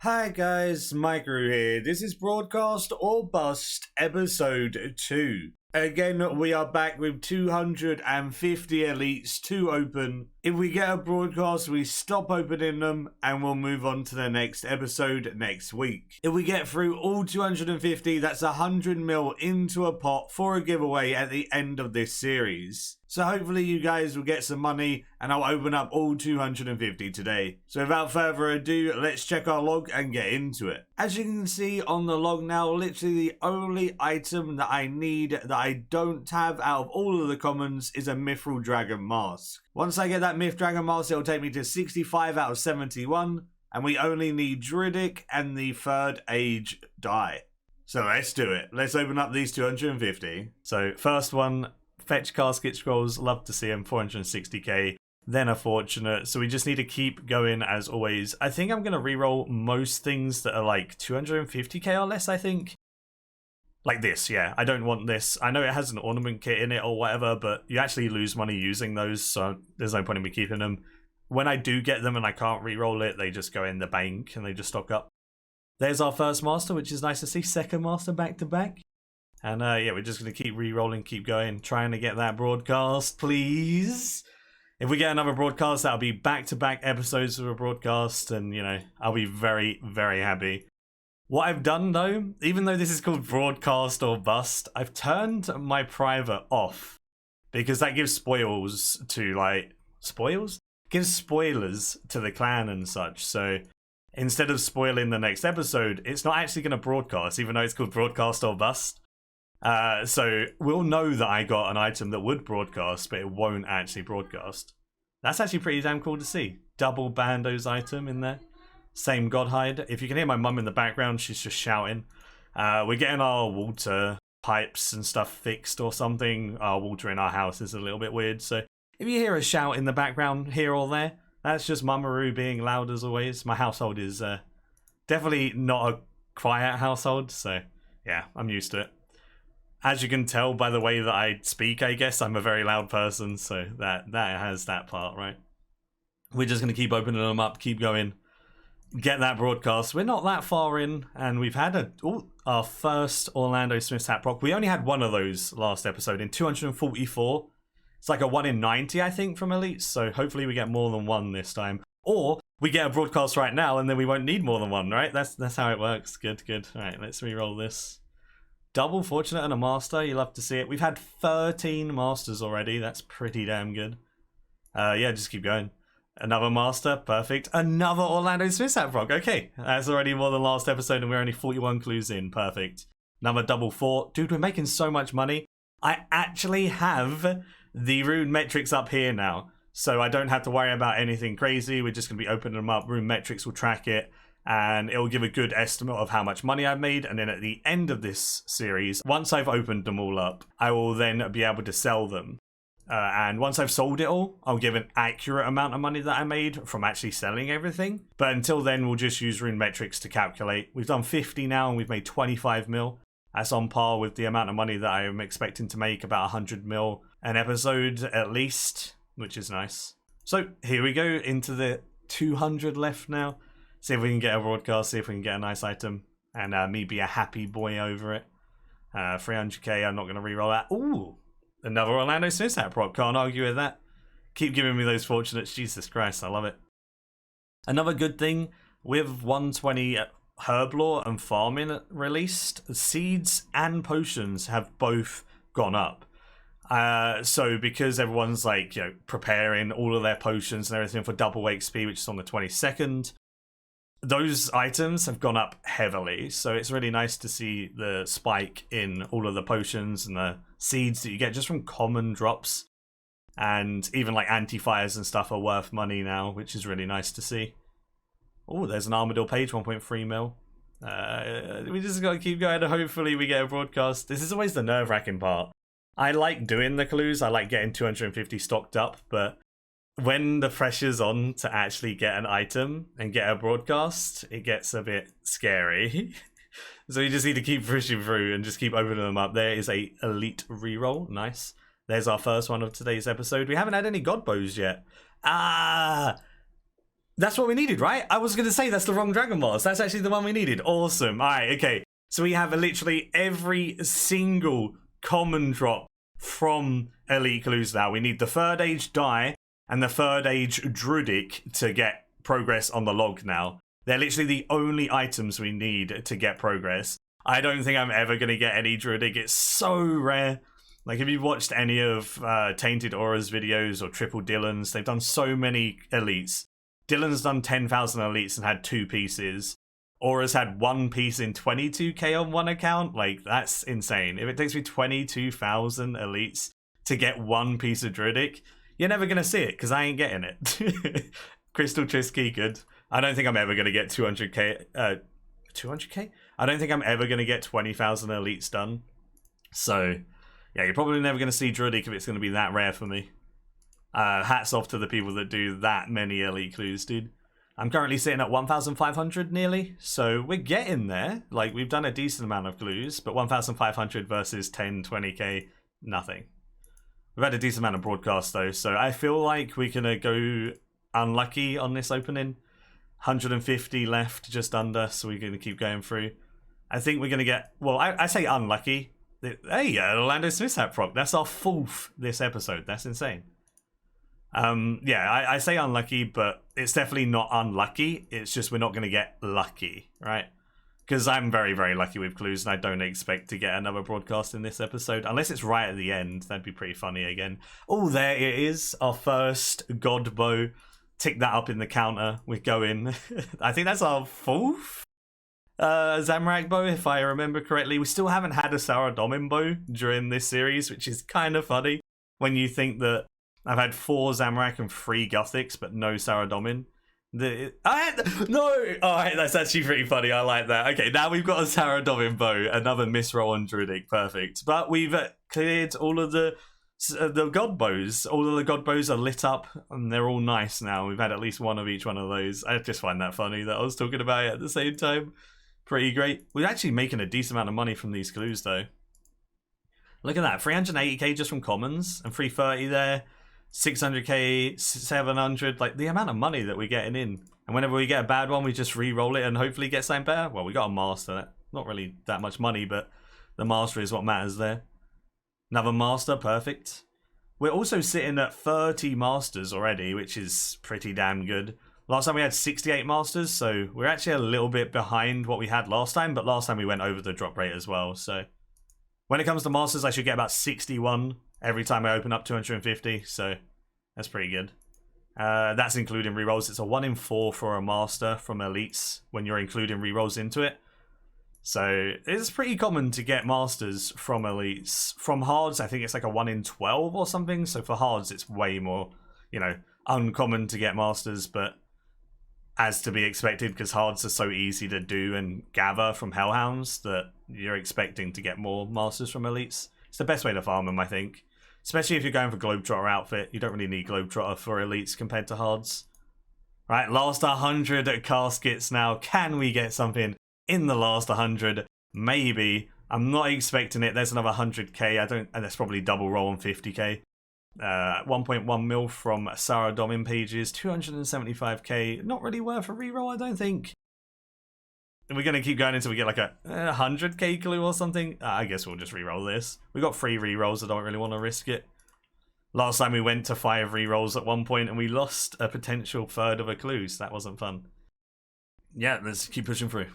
Hi guys, Maikeru here. This is Broadcast or Bust episode 2. Again, we are back with 250 elites to open. If we get a broadcast, we stop opening them and we'll move on to the next episode next week. If we get through all 250, that's 100 mil into a pot for a giveaway at the end of this series. So hopefully you guys will get some money and I'll open up all 250 today. So without further ado, let's check our log and get into it. As you can see on the log now, literally the only item that I need that I don't have out of all of the commons is a Mithril Dragon Mask. Once I get that Myth Dragon Mask, it'll take me to 65 out of 71, and we only need Druidic and the Third Age die. So let's do it. Let's open up these 250. So first one, fetch casket scrolls, love to see them, 460k. Then a fortunate, so we just need to keep going as always. I think I'm going to reroll most things that are like 250k or less, I think. Like this, yeah. I don't want this. I know it has an ornament kit in it or whatever, but you actually lose money using those, so there's no point in me keeping them. When I do get them and I can't reroll it, they just go in the bank and they just stock up. There's our first master, which is nice to see. Second master back to back. And yeah, we're just going to keep re-rolling, keep going, trying to get that broadcast, please. If we get another broadcast, that'll be back-to-back episodes of a broadcast, and, you know, I'll be very, very happy. What I've done, though, even though this is called Broadcast or Bust, I've turned my private off, because that gives spoils to, like, spoils? Gives spoilers to the clan and such, so instead of spoiling the next episode, it's not actually going to broadcast, even though it's called Broadcast or Bust. So we'll know that I got an item that would broadcast, but it won't actually broadcast. That's actually pretty damn cool to see. Double Bando's item in there. Same Godhide. If you can hear my mum in the background, she's just shouting. We're getting our water pipes and stuff fixed or something. Our water in our house is a little bit weird. So if you hear a shout in the background here or there, that's just Mamaru being loud as always. My household is definitely not a quiet household. So yeah, I'm used to it. As you can tell by the way that I speak, I guess, I'm a very loud person, so that has that part, right? We're just going to keep opening them up, keep going, get that broadcast. We're not that far in, and we've had our first Orlando Smith's Hat proc. We only had one of those last episode in 244. It's like a 1 in 90, I think, from Elites, so hopefully we get more than one this time. Or we get a broadcast right now, and then we won't need more than one, right? That's how it works. Good. All right, let's re-roll this. Double fortunate and a master, you love to see it. We've had 13 masters already, that's pretty damn good. Yeah, just keep going. Another master, perfect. Another Orlando Smith's Hat proc, okay. That's already more than last episode and we're only 41 clues in, perfect. Another double four. Dude, we're making so much money. I actually have the rune metrics up here now, so I don't have to worry about anything crazy. We're just going to be opening them up, rune metrics will track it. And it will give a good estimate of how much money I've made, and then at the end of this series, once I've opened them all up, I will then be able to sell them. And once I've sold it all, I'll give an accurate amount of money that I made from actually selling everything. But until then, we'll just use rune metrics to calculate. We've done 50 now, and we've made 25 mil. That's on par with the amount of money that I am expecting to make, about 100 mil an episode at least, which is nice. So here we go into the 200 left now. See if we can get a broadcast, see if we can get a nice item, and me be a happy boy over it. 300k, I'm not going to reroll that. Ooh, another Orlando Smith's Hat proc, can't argue with that. Keep giving me those fortunates, Jesus Christ, I love it. Another good thing, with 120 Herblore and Farming released, seeds and potions have both gone up. So because everyone's like, you know, preparing all of their potions and everything for double XP, which is on the 22nd, those items have gone up heavily, so it's really nice to see the spike in all of the potions and the seeds that you get just from common drops. And even like anti-fires and stuff are worth money now, which is really nice to see. Oh, there's an Armadillo page, 1.3 mil. We just got to keep going and hopefully we get a broadcast. This is always the nerve-wracking part. I like doing the clues, I like getting 250 stocked up, but when the pressure's on to actually get an item and get a broadcast, it gets a bit scary. So you just need to keep pushing through and just keep opening them up. There is a elite reroll. Nice. There's our first one of today's episode. We haven't had any god bows yet. That's what we needed, right? I was going to say that's the wrong Dragon Balls. That's actually the one we needed. Awesome. All right, okay. So we have literally every single common drop from Elite Clues now. We need the Third Age Die and the Third Age Druidic to get progress on the log now. They're literally the only items we need to get progress. I don't think I'm ever going to get any Druidic. It's so rare. Like, if you've watched any of Tainted Aura's videos or Triple Dylan's, they've done so many elites. Dylan's done 10,000 elites and had 2 pieces. Aura's had 1 piece in 22k on one account. Like, that's insane. If it takes me 22,000 elites to get 1 piece of Druidic, you're never going to see it because I ain't getting it. Crystal Trisky, good. I don't think I'm ever going to get 200k. 200k? I don't think I'm ever going to get 20,000 elites done. So, yeah, you're probably never going to see Druidic if it's going to be that rare for me. Hats off to the people that do that many elite clues, dude. I'm currently sitting at 1,500 nearly, so we're getting there. Like, we've done a decent amount of clues, but 1,500 versus 10, 20k, nothing. We've had a decent amount of broadcasts, though, so I feel like we're going to go unlucky on this opening. 150 left, just under, so we're going to keep going through. I think we're going to get... Well, I say unlucky. Hey, Orlando Smith's hat proc. That's our 4th this episode. That's insane. Yeah, I say unlucky, but it's definitely not unlucky. It's just we're not going to get lucky, right? Because I'm very, very lucky with clues, and I don't expect to get another broadcast in this episode. Unless it's right at the end. That'd be pretty funny again. Oh, there it is. Our first God Bow. Tick that up in the counter. We're going. I think that's our 4th Zamorak bow, if I remember correctly. We still haven't had a Saradomin bow during this series, which is kind of funny when you think that I've had 4 Zamorak and 3 Gothics, but no Saradomin. No! Alright, that's actually pretty funny. I like that. Okay, now we've got a Saradomin bow, another misroll on Druidic. Perfect. But we've cleared all of the God bows. All of the God bows are lit up, and they're all nice now. We've had at least one of each one of those. I just find that funny that I was talking about it at the same time. Pretty great. We're actually making a decent amount of money from these clues, though. Look at that. 380k just from commons, and 330 there. 600k, 700, like the amount of money that we're getting in. And whenever we get a bad one, we just re-roll it and hopefully get something better. Well, we got a master. Not really that much money, but the master is what matters there. Another master, perfect. We're also sitting at 30 masters already, which is pretty damn good. Last time we had 68 masters, so we're actually a little bit behind what we had last time, but last time we went over the drop rate as well, so... When it comes to masters, I should get about 61 every time I open up 250, so that's pretty good. That's including rerolls. It's a 1 in 4 for a master from elites when you're including rerolls into it. So it's pretty common to get masters from elites. From hards, I think it's like a 1 in 12 or something. So for hards, it's way more, you know, uncommon to get masters, but as to be expected, because hards are so easy to do and gather from hellhounds that you're expecting to get more masters from elites. It's the best way to farm them, I think. Especially if you're going for Globetrotter outfit. You don't really need Globetrotter for elites compared to hards. Right, last 100 caskets now. Can we get something in the last 100? Maybe. I'm not expecting it. There's another 100k. And that's probably double roll on 50k. 1.1 mil from Sarah Domin pages. 275k. Not really worth a reroll, I don't think. And we're going to keep going until we get like a 100k clue or something. I guess we'll just reroll this. We got 3 rerolls. I don't really want to risk it. Last time we went to 5 rerolls at one point and we lost a potential third of a clue, so that wasn't fun. Yeah, let's keep pushing through.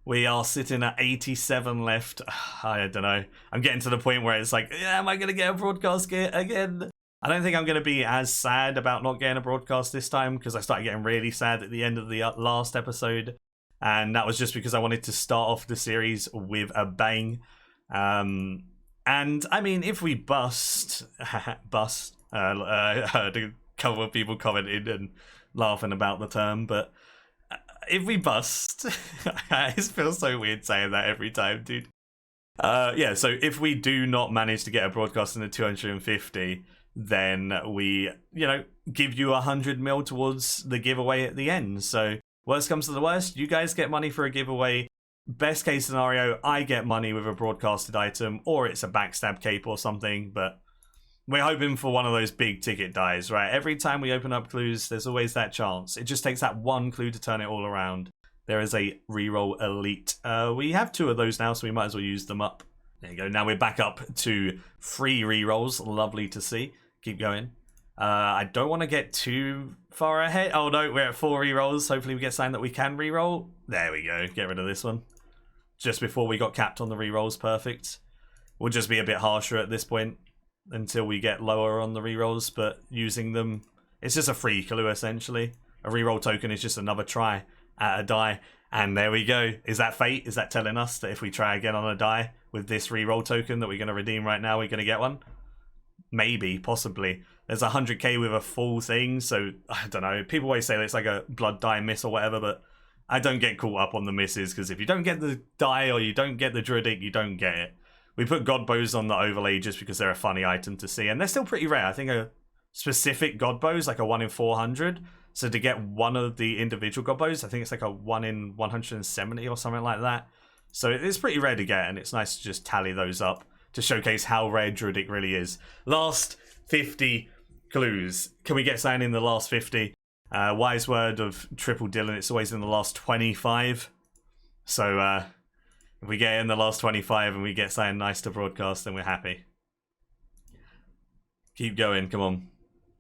We are sitting at 87 left. I don't know. I'm getting to the point where it's like, yeah, am I going to get a broadcast again? I don't think I'm going to be as sad about not getting a broadcast this time, because I started getting really sad at the end of the last episode. And that was just because I wanted to start off the series with a bang. And I mean, if we bust, I heard a couple of people commenting and laughing about the term, but if we bust, it feels so weird saying that every time, dude. Yeah, so if we do not manage to get a broadcast in the 250, then we, you know, give you 100 mil towards the giveaway at the end. So worst comes to the worst, you guys get money for a giveaway. Best case scenario, I get money with a broadcasted item, or it's a backstab cape or something, but We're hoping for one of those big ticket dies, right? Every time we open up clues, there's always that chance. It just takes that one clue to turn it all around. There is a reroll elite. We have 2 of those now, so we might as well use them up. There you go. Now we're back up to 3 rerolls. Lovely to see. Keep going. I don't want to get too far ahead. Oh no, we're at 4 rerolls. Hopefully we get something that we can reroll. There we go. Get rid of this one. Just before we got capped on the rerolls. Perfect. We'll just be a bit harsher at this point until we get lower on the rerolls, but using them, it's just a free clue essentially. A reroll token is just another try at a die, and there we go. Is that fate? Is that telling us that if we try again on a die with this reroll token that we're going to redeem right now, we're going to get one? Maybe, possibly. There's 100k with a full thing, so I don't know. People always say that it's like a blood die miss or whatever, but I don't get caught up on the misses, because if you don't get the die or you don't get the druidic, you don't get it. We put God Bows on the overlay just because they're a funny item to see, and they're still pretty rare. I think a specific God Bow is like a 1 in 400, so to get one of the individual God Bows, I think it's like a 1 in 170 or something like that. So it's pretty rare to get, and it's nice to just tally those up to showcase how rare Druidic really is. Last 50 clues. Can we get something in the last 50? Wise word of Triple Dylan, it's always in the last 25. So if we get in the last 25 and we get something nice to broadcast, then we're happy. Keep going, come on.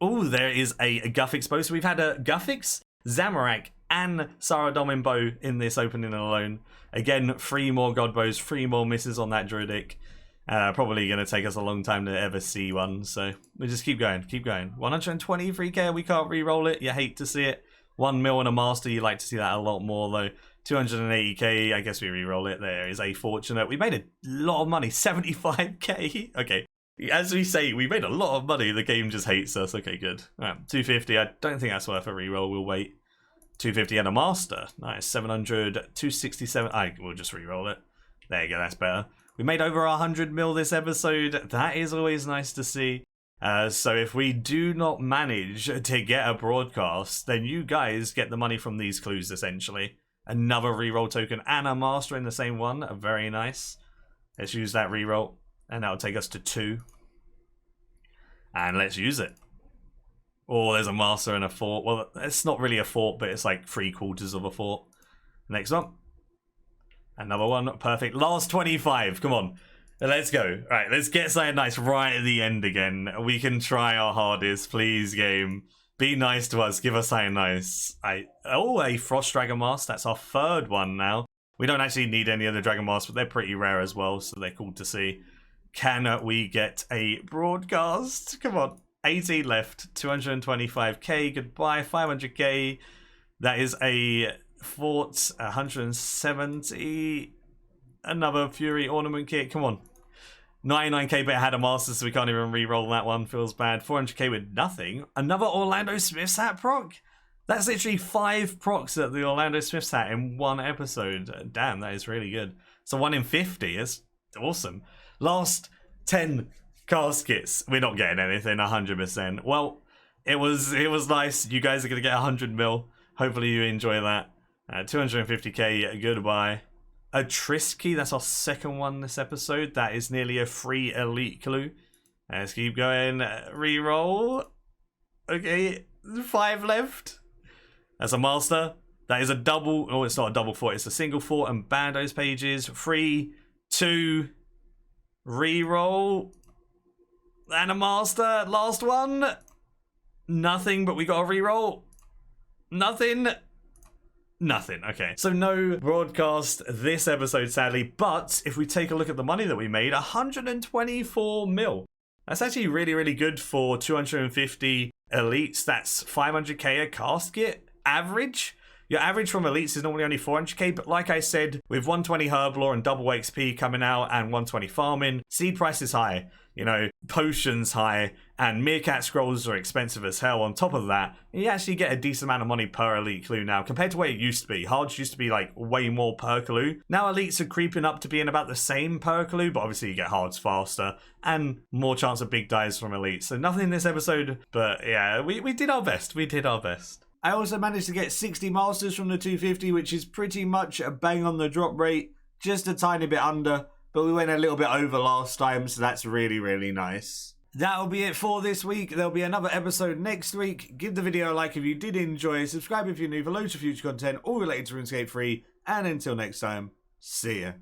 Oh, there is a Guffix bow. So we've had a Guffix, Zamorak, and Saradomin bow in this opening alone. Again, 3 more God bows, 3 more misses on that Druidic. Probably going to take us a long time to ever see one, so we just keep going, keep going. 123k, we can't re-roll it, you hate to see it. 1 mil and a master, you like to see that a lot more though. 280k, I guess we re-roll it. There is a fortunate. We made a lot of money, 75k. Okay, as we say, we made a lot of money, the game just hates us. Okay, good. Right, 250, I don't think that's worth a re-roll, we'll wait. 250 and a master, nice. 700, 267, we'll just re-roll it. There you go, that's better. We made over 100 mil this episode. That is always nice to see. So if we do not manage to get a broadcast, then you guys get the money from these clues, essentially. Another reroll token and a master in the same one. Very nice. Let's use that reroll. And that'll take us to 2. And let's use it. Oh, there's a master and a fort. Well, it's not really a fort, but it's like 3/4 of a fort. Next one. Another one, perfect. Last 25, come on. Let's go. All right, let's get something nice right at the end again. We can try our hardest, please, game. Be nice to us, give us something nice. Oh, a Frost Dragon Mask, that's our 3rd one now. We don't actually need any other Dragon Masks, but they're pretty rare as well, so they're cool to see. Can we get a broadcast? Come on, 18 left, 225k, goodbye, 500k. That is a Fort, 170. Another Fury Ornament Kit. Come on. 99k, but it had a master, so we can't even re-roll that one. Feels bad. 400k with nothing. Another Orlando Smith's hat proc? That's literally 5 procs at the Orlando Smith's hat in one episode. Damn, that is really good. So 1 in 50. It's awesome. Last 10 caskets. We're not getting anything, 100%. Well, it was nice. You guys are going to get 100 mil. Hopefully you enjoy that. 250k, goodbye. A Trisky, that's our 2nd one this episode. That is nearly a free elite clue. Let's keep going. Reroll. Okay, 5 left. That's a master. That is a double. Oh, it's not a double fort. It's a single fort and bandos pages. 3, 2. Reroll. And a master. Last one. Nothing, but we got a reroll. Nothing. Nothing. Okay, so no broadcast this episode, sadly, but if we take a look at the money that we made, 124 mil. That's actually really, really good for 250 elites. That's 500k a casket average. Your average from elites is normally only 400k, but like I said, with 120 Herblore and double XP coming out and 120 farming, seed price is high, you know, potions high, and Meerkat scrolls are expensive as hell. On top of that, you actually get a decent amount of money per elite clue now, compared to where it used to be. Hards used to be like way more per clue. Now elites are creeping up to being about the same per clue, but obviously you get hards faster and more chance of big dives from elites. So nothing in this episode, but yeah, we did our best. We did our best. I also managed to get 60 masters from the 250, which is pretty much a bang on the drop rate, just a tiny bit under, but we went a little bit over last time, so that's really, really nice. That'll be it for this week. There'll be another episode next week. Give the video a like if you did enjoy. Subscribe if you're new for loads of future content all related to RuneScape 3. And until next time, see ya.